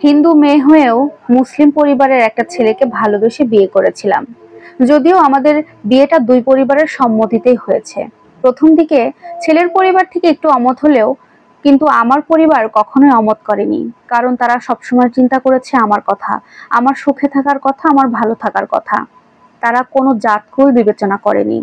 হিন্দু মেয়ে হয়েও মুসলিম পরিবারের একটা ছেলেকে ভালোবেসে বিয়ে করেছিলাম। যদিও আমাদের বিয়েটা দুই পরিবারের সম্মতিতেই হয়েছে। প্রথম দিকে ছেলের পরিবার থেকে একটু অমত হলেও কিন্তু আমার পরিবার কখনোই অমত করেনি, কারণ তারা সবসময় চিন্তা করেছে আমার কথা, আমার সুখে থাকার কথা, আমার ভালো থাকার কথা। তারা কোনো জাতকুল বিবেচনা করেনি।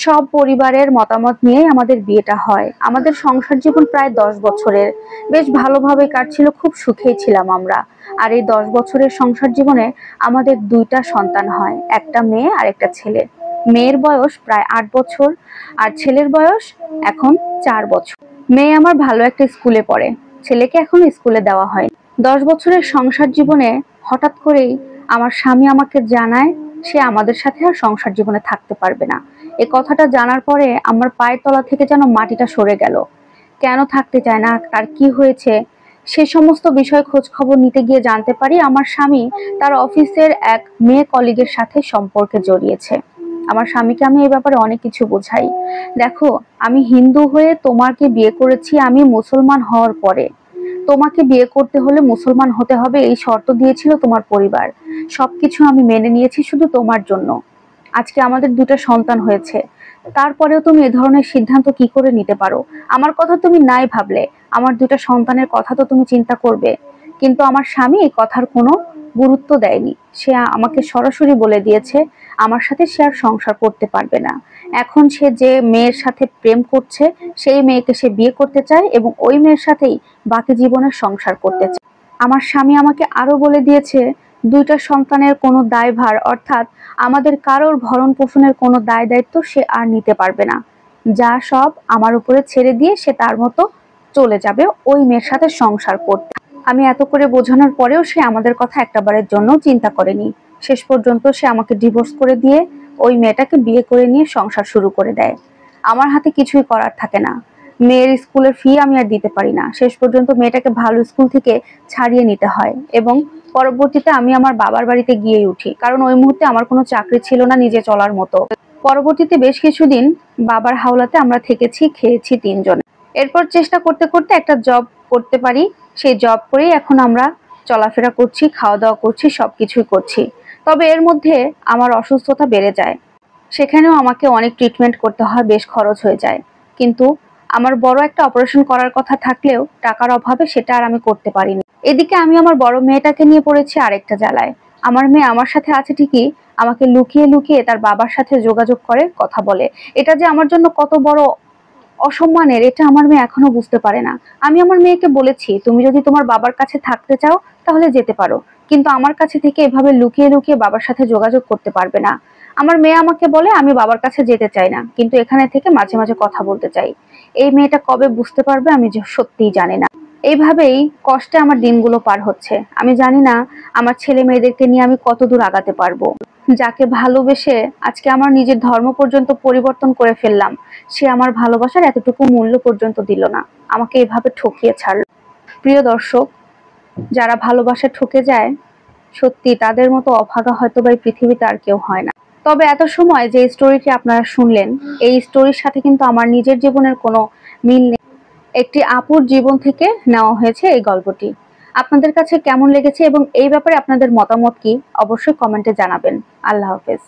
সব পরিবারের মতামত নিয়েই আমাদের বিয়েটা হয়। আমাদের সংসার জীবন প্রায় 10 বছরের। বেশ ভালোভাবে কাটছিল, খুব সুখেই ছিলাম আমরা। আর এই 10 বছরের সংসার জীবনে আমাদের দুইটা সন্তান হয়, একটা মেয়ে আর একটা ছেলে। মেয়ের বয়স প্রায় 8 বছর আর ছেলের বয়স এখন 4 বছর। মেয়ে আমার ভালো একটা স্কুলে পড়ে, ছেলেকে এখনো স্কুলে দেওয়া হয়। 10 বছরের সংসার জীবনে হঠাৎ করেই আমার স্বামী আমাকে জানায় সে আমাদের সাথে আর সংসার জীবনে থাকতে পারবে না। এই কথাটা জানার পরে আমার পায়ের তলা থেকে যেন মাটিটা সরে গেল। কেন থাকতে চায় না, তার কি হয়েছে, সে সমস্ত বিষয় খোঁজ খবর নিতে গিয়ে জানতে পারি আমার স্বামী তার অফিসের এক মেয়ে কলিগের সাথে সম্পর্কে জড়িয়েছে। আমার স্বামীকে আমি এই ব্যাপারে অনেক কিছু বোঝাই। দেখো, আমি হিন্দু হয়ে তোমাকে বিয়ে করেছি, আমি মুসলমান হওয়ার পরে তোমাকে বিয়ে করতে হলে মুসলমান হতে হবে, এই শর্ত দিয়েছিল তোমার পরিবার। সবকিছু আমি মেনে নিয়েছি শুধু তোমার জন্য। আজকে আমাদের দুটো সন্তান হয়েছে, তারপরেও তুমি এ ধরনের সিদ্ধান্ত কি করে নিতে পারো? আমার কথা তুমি নাই ভাবলে আমার দুটো সন্তানের কথা তো তুমি চিন্তা করবে। কিন্তু আমার স্বামী এই কথার কোনো গুরুত্ব দেয়নি। সে আমাকে সরাসরি বলে দিয়েছে আমার সাথে সে আর সংসার করতে পারবে না। এখন সে যে মেয়ের সাথে প্রেম করছে সেই মেয়েকে সে বিয়ে করতে চায় এবং ওই মেয়ের সাথেই বাকি জীবনের সংসার করতে চায়। আমার স্বামী আমাকে আরো বলে দিয়েছে দুইটা সন্তানের কোনো দায়ভার, অর্থাৎ আমাদের কারোর ভরণ পোষণের কোনো দায় দায়িত্ব সে আর নিতে পারবে না। যা সব আমার উপরে ছেড়ে দিয়ে সে তার মতো চলে যাবে ওই মেয়ের সাথে সংসার করতে। আমি এত করে বোঝানোর পরেও সে আমাদের কথা একটাবারের জন্য চিন্তা করেনি। শেষ পর্যন্ত সে আমাকে ডিভোর্স করে দিয়ে ওই মেয়েটাকে বিয়ে করে নিয়ে সংসার শুরু করে দেয়। আমার হাতে কিছুই করার থাকে না। মেয়ের স্কুলের ফি আমি আর দিতে পারি না। শেষ পর্যন্ত মেয়েটাকে ভালো স্কুল থেকে ছাড়িয়ে নিতে হয় এবং পরবর্তীতে আমি আমার বাবার বাড়িতে গিয়েই উঠি, কারণ ওই মুহূর্তে আমার কোনো চাকরি ছিল না নিজে চলার মতো। পরবর্তীতে বেশ কিছুদিন বাবার হাওলাতে আমরা থেকেছি, খেয়েছি তিনজনে। এরপর চেষ্টা করতে করতে একটা জব করতে পারি, সেই জব করেই এখন আমরা চলাফেরা করছি, খাওয়া দাওয়া করছি, সবকিছুই করছি। তবে এর মধ্যে আমার অসুস্থতা বেড়ে যায়, সেখানেও আমাকে অনেক ট্রিটমেন্ট করতে হয়, বেশ খরচ হয়ে যায়। কিন্তু আমার বড় একটা অপারেশন করার কথা থাকলেও টাকার অভাবে সেটা আর আমি করতে পারিনি। এদিকে আমি আমার বড় মেয়েটাকে নিয়ে পড়েছি আরেকটা জ্বালায়। আমার মেয়ে আমার সাথে আছে ঠিকই, আমাকে লুকিয়ে লুকিয়ে তার বাবার সাথে যোগাযোগ করে কথা বলে। এটা যে আমার জন্য কত বড় অসম্মানের, এটা আমার মেয়ে এখনো বুঝতে পারে না। আমি আমার মেয়েকে বলেছি তুমি যদি তোমার বাবার কাছে থাকতে চাও তাহলে যেতে পারো, কিন্তু আমার কাছে থেকে এভাবে লুকিয়ে লুকিয়ে বাবার সাথে যোগাযোগ করতে পারবে না। আমার মেয়ে আমাকে বলে আমি বাবার কাছে যেতে চাই না, কিন্তু এখানে থেকে মাঝে মাঝে কথা বলতে চাই। এই মেয়েটা কবে বুঝতে পারবে আমি যে সত্যিই জানি না। এইভাবেই কষ্টে আমার দিনগুলো পার হচ্ছে। আমি জানি না আমার ছেলে মেয়েদেরকে নিয়ে আমি কত দূর আগাতে পারবো। যাকে ভালোবেসে আজকে আমার নিজের ধর্ম পর্যন্ত পরিবর্তন করে ফেললাম, সে আমার ভালোবাসার এতটুকু মূল্য পর্যন্ত দিল না, আমাকে এভাবে ঠকিয়ে ছাড়ল। প্রিয় দর্শক, যারা ভালোবাসা ঠকে যায় সত্যি তাদের মতো অভাগা হয়তো বা এই পৃথিবীতে আর কেউ হয় না। তবে এত সময় যে স্টোরিটি আপনারা শুনলেন, এই স্টোরির সাথে কিন্তু আমার নিজের জীবনের কোনো মিল নেই। একটি আপুর জীবন থেকে নেওয়া হয়েছে এই গল্পটি। আপনাদের কাছে কেমন লেগেছে এবং এই ব্যাপারে আপনাদের মতামত কি অবশ্যই কমেন্টে জানাবেন। আল্লাহ হাফেজ।